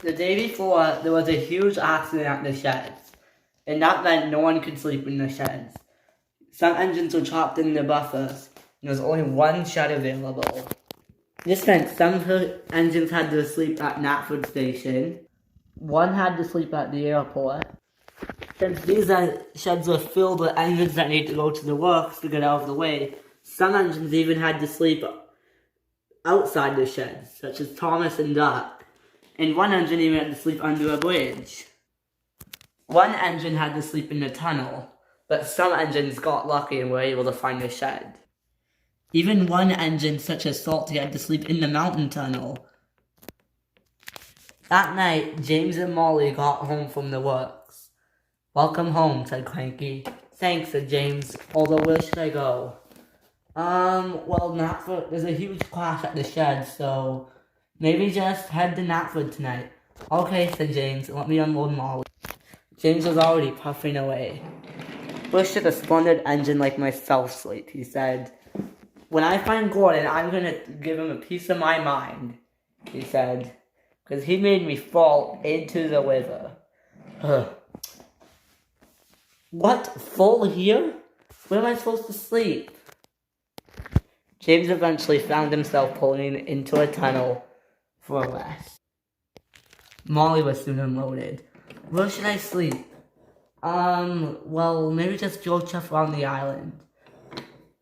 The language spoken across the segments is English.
The day before, there was a huge accident at the sheds, and that meant no one could sleep in the sheds. Some engines were trapped in the buffers, and there was only one shed available. This meant some engines had to sleep at Knapford Station, one had to sleep at the airport. Since these sheds were filled with engines that need to go to the works to get out of the way, some engines even had to sleep outside the sheds, such as Thomas and Duck, and one engine even had to sleep under a bridge. One engine had to sleep in the tunnel, but some engines got lucky and were able to find a shed. Even one engine, such as Salty, had to sleep in the mountain tunnel. That night, James and Molly got home from the works. "Welcome home," said Cranky. "Thanks," said James, "although where should I go?" Well, Knapford, there's a huge crash at the shed, so maybe just head to Knapford tonight. "Okay," said James, "let me unload Molly." James was already puffing away. "Where should a splendid engine like myself sleep?" he said. "When I find Gordon, I'm gonna give him a piece of my mind," he said, "because he made me fall into the river." What? Full here? Where am I supposed to sleep? James eventually found himself pulling into a tunnel for a rest. Molly was soon unloaded. "Where should I sleep?" Well, maybe just George around the island.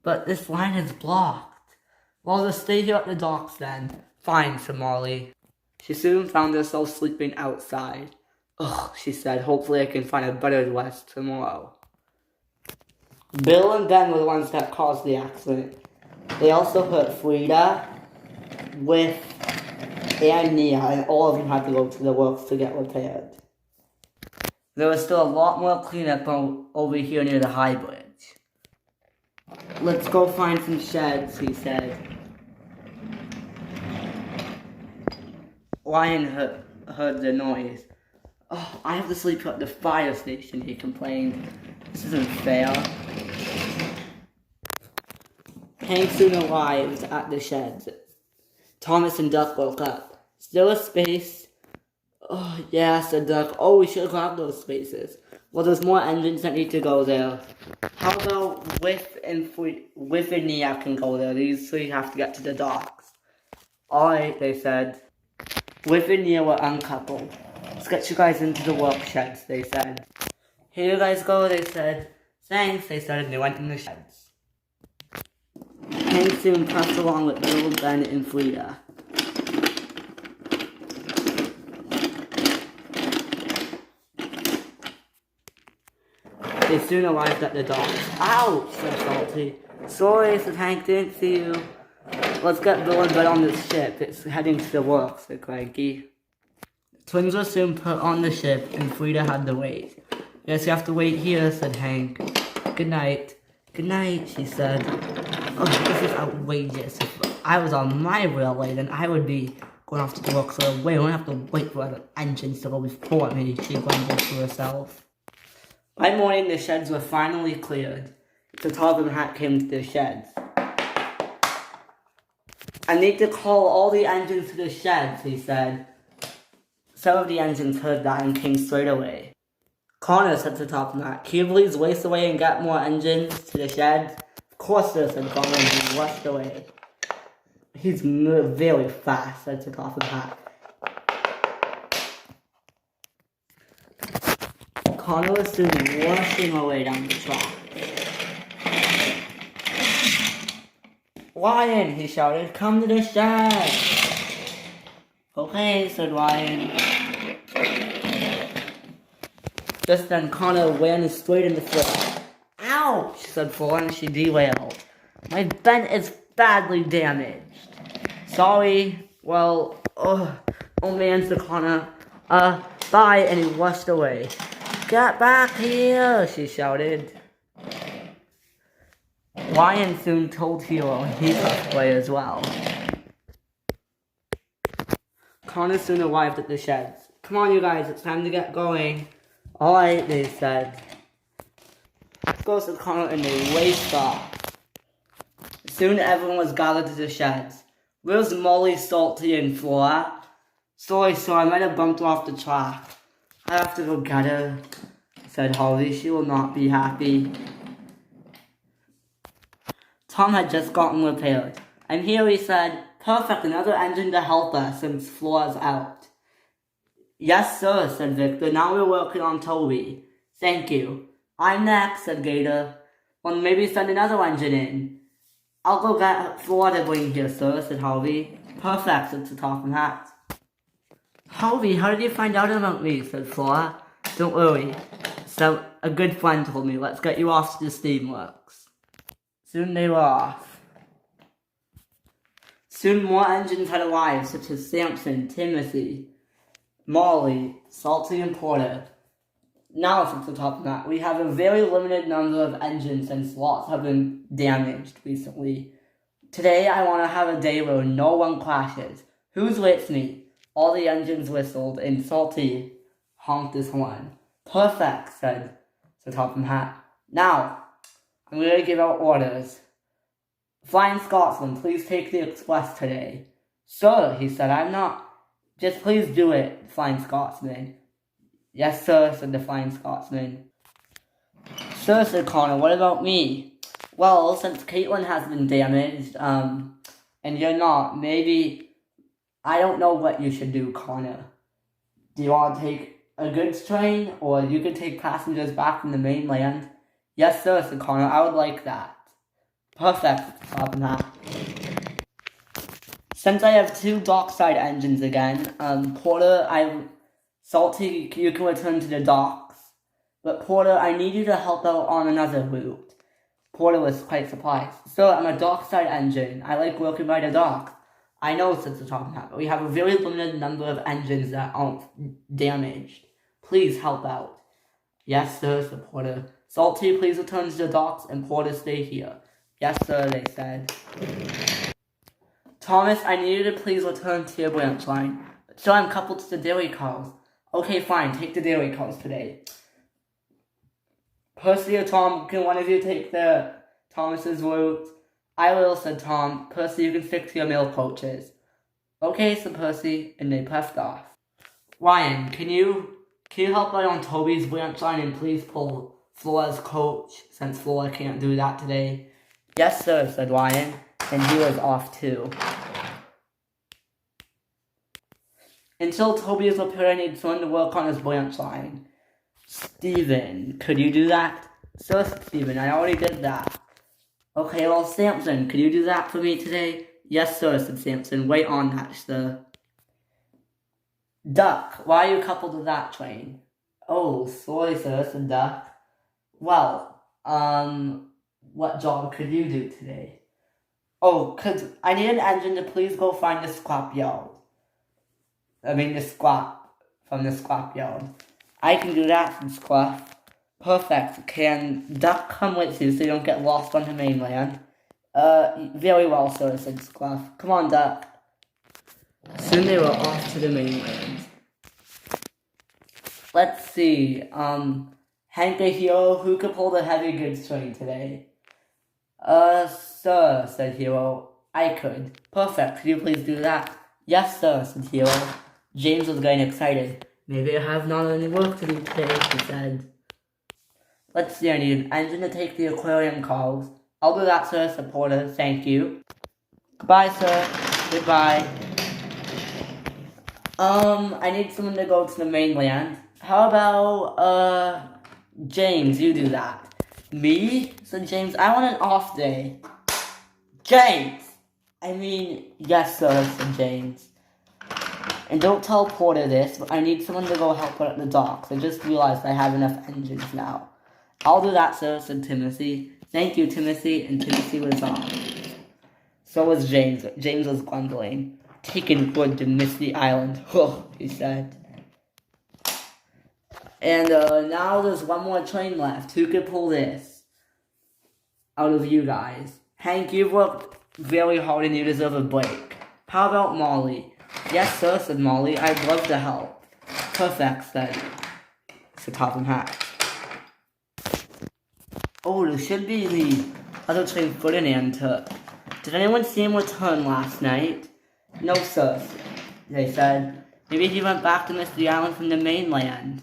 "But this line is blocked." "Well, just stay here at the docks then." "Fine," said Molly. She soon found herself sleeping outside. "Ugh," she said, "hopefully I can find a better rest tomorrow." Bill and Ben were the ones that caused the accident. They also hurt Frida, With, and Nia, and all of them had to go to the works to get repaired. There was still a lot more cleanup over here near the high bridge. "Let's go find some sheds," he said. Ryan heard the noise. "Oh, I have to sleep at the fire station," he complained. "This isn't fair." Hank soon arrived at the sheds. Thomas and Duck woke up. "Still a space?" "Oh, yeah," said Duck. "Oh, we should have grabbed those spaces." "Well, there's more engines that need to go there." "How about With and Nia can go there? These three have to get to the docks." "Alright," they said. With and Nia were uncoupled. "Let's get you guys into the work sheds," they said. "Here you guys go," they said. "Thanks," they said, and they went in the sheds. Hank soon passed along with Bill, Ben, and Frida. They soon arrived at the docks. "Ouch," said Salty. "Sorry," said Hank, "didn't see you." "Let's get Bill and Ben on this ship. It's heading to the works," said Cranky. Twins were soon put on the ship, and Frida had to wait. "Guess you have to wait here," said Hank. "Good night." "Good night," she said. "Oh, this is outrageous. If I was on my railway, then I would be going off to the works right away. I don't have to wait for other engines to go before me," she grumbled to herself. By morning, the sheds were finally cleared. The top of the hat came to the sheds. "I need to call all the engines to the sheds," he said. Some of the engines heard that and came straight away. "Connor," said the top of the hat, "can you please race away and get more engines to the sheds?" "Of course, sir," said Connor, and he rushed away. "He's very fast," said the top of the hat. Connor was soon rushing away down the track. "Ryan," he shouted, "come to the shed." "Okay," said Ryan. Just then Connor ran straight into Flora. "Ouch," said Flora, and she derailed. "My vent is badly damaged." "Sorry." "Well, oh man," said Connor. Bye," and he rushed away. "Get back here," she shouted. Ryan soon told Hero, and he passed away as well. Connor soon arrived at the sheds. "Come on, you guys, it's time to get going." "Alright," they said. "Let's go," said Connor, and they raced off. Soon everyone was gathered to the sheds. "Where's Molly, Salty, and Flora?" Sorry, sir, I might have bumped her off the track. I have to go get her, said Harvey. She will not be happy. Tom had just gotten repaired. I'm here, he said. Perfect, another engine to help us since Flora's out. Yes, sir, said Victor. Now we're working on Toby. Thank you. I'm next, said Gator. Well, maybe send another engine in. I'll go get Flora to bring here, sir, said Harvey. Perfect, said the Talking Hat. Harvey, how did you find out about me, said Flora. Don't worry. So, a good friend told me, let's get you off to the steamworks. Soon they were off. Soon more engines had arrived, such as Samson, Timothy, Molly, Salty, and Porter. Now, since the top of that, we have a very limited number of engines since lots have been damaged recently. Today, I want to have a day where no one crashes. Who's with me? All the engines whistled, and Salty honked his horn. Perfect, said the Topham Hat. Now, I'm going to give out orders. Flying Scotsman, please take the express today. Sir, he said, I'm not. Just please do it, Flying Scotsman. Yes, sir, said the Flying Scotsman. Sir, said Connor, what about me? Well, since Caitlin has been damaged, and you're not, maybe, I don't know what you should do, Connor. Do you want to take a goods train, or you could take passengers back from the mainland? Yes, sir, said Connor, I would like that. Perfect, Topham Hat. Since I have 2 dockside engines again, Porter, Salty, you can return to the docks. But Porter, I need you to help out on another route. Porter was quite surprised. Sir, I'm a dockside engine. I like working by the docks. I know, said the Topham Hat, but we have a very limited number of engines that aren't damaged. Please help out. Yes, sir, said Porter. Salty, please return to the docks, and Porter, stay here. Yes, sir, they said. Thomas, I need you to please return to your branch line. So I'm coupled to the dairy cows. Okay, fine, take the dairy cows today. Percy or Tom, can one of you take the Thomas's route? I will, said Tom. Percy, you can stick to your milk coaches. Okay, said Percy, and they puffed off. Ryan, can you help out on Toby's branch line and please pull Flora's coach, since Flora can't do that today? Yes, sir, said Ryan, and he was off too. Until Toby is repaired, I need someone to work on his branch line. Steven, could you do that? Sir, said Steven, I already did that. Okay, well, Samson, could you do that for me today? Yes, sir, said Samson. Wait on that, sir. Duck, why are you coupled to that train? Oh, sorry, sir, said Duck. Well, what job could you do today? Oh, could I need an engine to please go find the scrap yard. The scrap from the scrap yard. I can do that, said Scruff. Perfect. Can Duck come with you so you don't get lost on the mainland? Very well, sir, said Scruff. Come on, Duck. Soon they were off to the mainland. Let's see, Hank the Hero, who could pull the heavy goods train today? Sir, said Hero. I could. Perfect. Could you please do that? Yes, sir, said Hero. James was getting excited. Maybe I have not any work to do today, he said. Let's see, I need an engine to take the aquarium calls. I'll do that, sir, said Porter. Thank you. Goodbye, sir. Goodbye. I need someone to go to the mainland. How about, James, you do that. Me? Said James. I want an off day. James! Yes, sir, said James. And don't tell Porter this, but I need someone to go help out at the docks. I just realized I have enough engines now. I'll do that, sir, said Timothy. Thank you, Timothy, and Timothy was off. So was James. James was grumbling. Taking wood to Misty Island, he said. And now there's one more train left. Who could pull this out of you guys? Hank, you've worked very hard and you deserve a break. How about Molly? Yes, sir, said Molly. I'd love to help. Perfect, said Topham Hat. Oh, there should be the other train Ferdinand took. Did anyone see him return last night? No, sir, they said. Maybe he went back to Mystery Island from the mainland.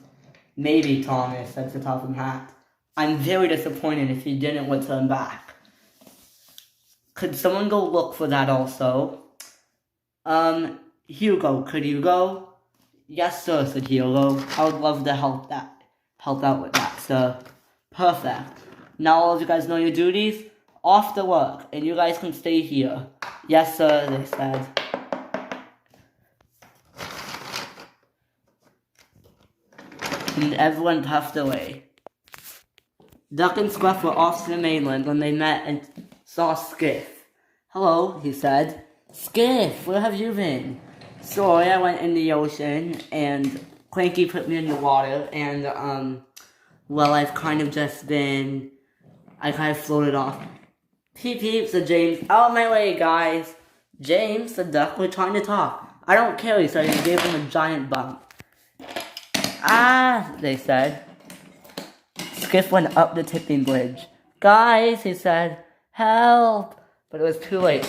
Maybe, Thomas, said the Topham Hatt. I'm very disappointed if he didn't return back. Could someone go look for that also? Hugo, could you go? Yes, sir, said Hugo. I would love to help out with that, sir. Perfect. Now all of you guys know your duties? Off to work, and you guys can stay here. Yes, sir, they said. And everyone puffed away. Duck and Squeff were off to the mainland when they met and saw Skiff. Hello, he said. Skiff, where have you been? Sorry, I went in the ocean, and Cranky put me in the water, and, well, I've kind of just been... I kind of floated off. Peep, peep, said James. Out of my way, guys. James, said Duck, we're trying to talk. I don't care, he said, and gave him a giant bump. Ah, they said. Skiff went up the tipping bridge. Guys, he said, help! But it was too late.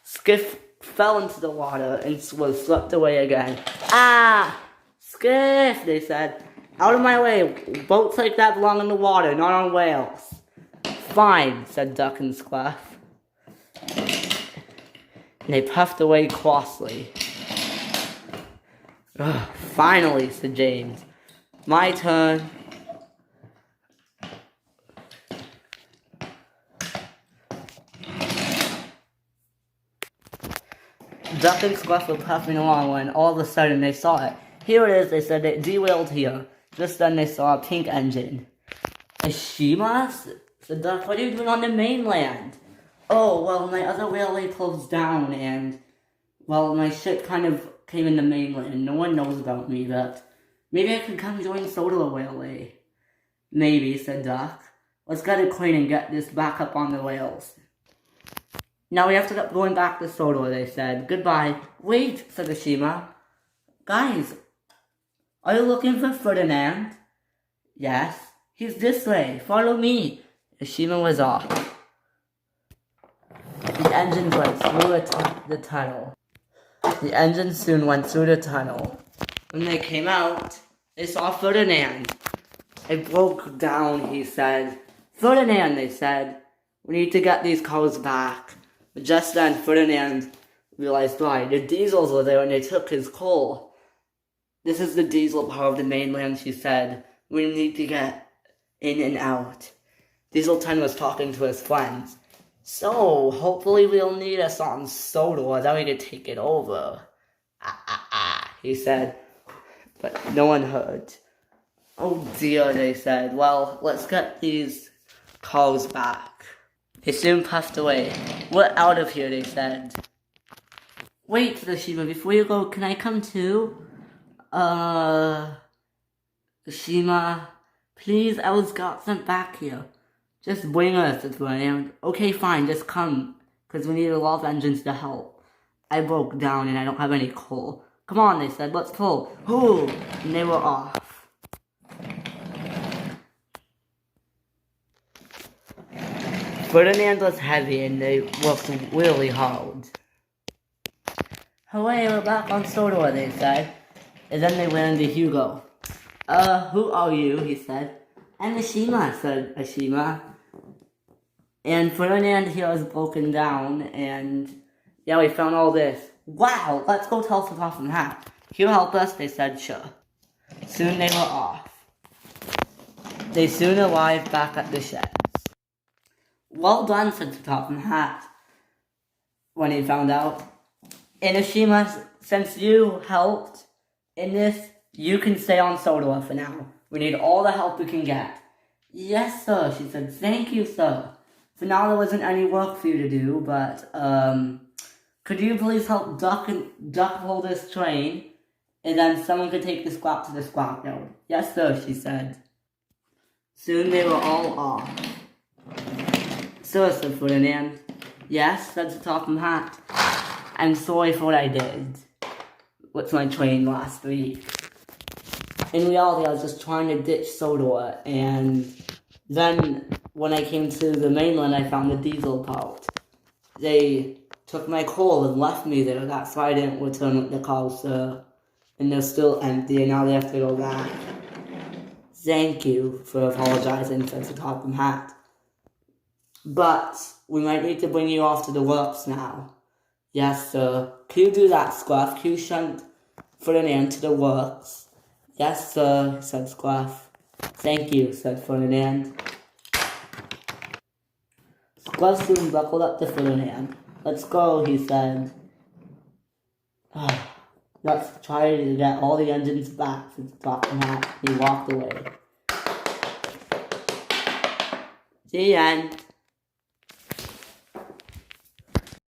Skiff fell into the water and was swept away again. Ah! Skiff, they said. Out of my way. Boats like that belong in the water, not on whales. Fine, said Duck and Squeff. And they puffed away crossly. Ugh, finally, said James. My turn. Duck and Squeff were puffing along when all of a sudden they saw it. Here it is, they said. It derailed here. Just then they saw a pink engine. A Shima? Said Duck, what are you doing on the mainland? Oh, well, my other railway closed down and, well, my ship kind of came in the mainland. No one knows about me, but maybe I could come join Soda Railway. Maybe, said Duck. Let's get a crane and get this back up on the rails. Now we have to get going back to Soda, they said. Goodbye. Wait, said Ashima. Guys, are you looking for Ferdinand? Yes. He's this way. Follow me. Ashima was off. The engine went through the tunnel. The engine soon went through the tunnel. When they came out, they saw Ferdinand. It broke down, he said. Ferdinand, they said. We need to get these cars back. But just then, Ferdinand realized why. The diesels were there and they took his coal. This is the diesel power of the mainland, she said. We need to get in and out. Diesel 10 was talking to his friends. So, hopefully we'll need a certain soda, then we can take it over. He said. But no one heard. Oh dear, they said. Well, let's get these cars back. They soon puffed away. We're out of here, they said. Wait, said Ashima, before you go, can I come too? Ashima, please, I was got sent back here. Just bring us, said Ferdinand. Okay, fine, just come, because we need a lot of engines to help. I broke down and I don't have any coal. Come on, they said, let's pull. Ooh, and they were off. Ferdinand was heavy and they worked really hard. Hooray, we're back on Soda, they said. And then they ran into Hugo. Who are you, he said. I'm Ashima, said Ashima. And Ferdinand here is broken down, and yeah, we found all this. Wow, let's go tell the Topham Hatt. He'll help us, they said, sure. Soon they were off. They soon arrived back at the sheds. Well done, said the Topham Hatt, when he found out. And Ashima, since you helped in this, you can stay on Soda for now. We need all the help we can get. Yes, sir, she said. Thank you, sir. For now, there wasn't any work for you to do, but, could you please help Duck pull this train, and then someone could take the scrap to the scrapyard? Yes, sir, she said. Soon they were all off. Sir, said Ferdinand. Yes, said the Topham Hatt. I'm sorry for what I did with my train last week. In reality, I was just trying to ditch Sodor, and then when I came to the mainland, I found the diesel part. They took my coal and left me there. That's why I didn't return with the call, sir. and they're still empty, and now they have to go back. Thank you for apologizing, said the Topham Hatt. But we might need to bring you off to the works now. Yes, sir. Can you do that, Scruff? Can you shunt Ferdinand to the works? Yes, sir, said Scruff. Thank you, said Ferdinand. Scruff soon buckled up to Ferdinand. Let's go, he said. Let's try to get all the engines back, said the Topham Hatt. He walked away. The end.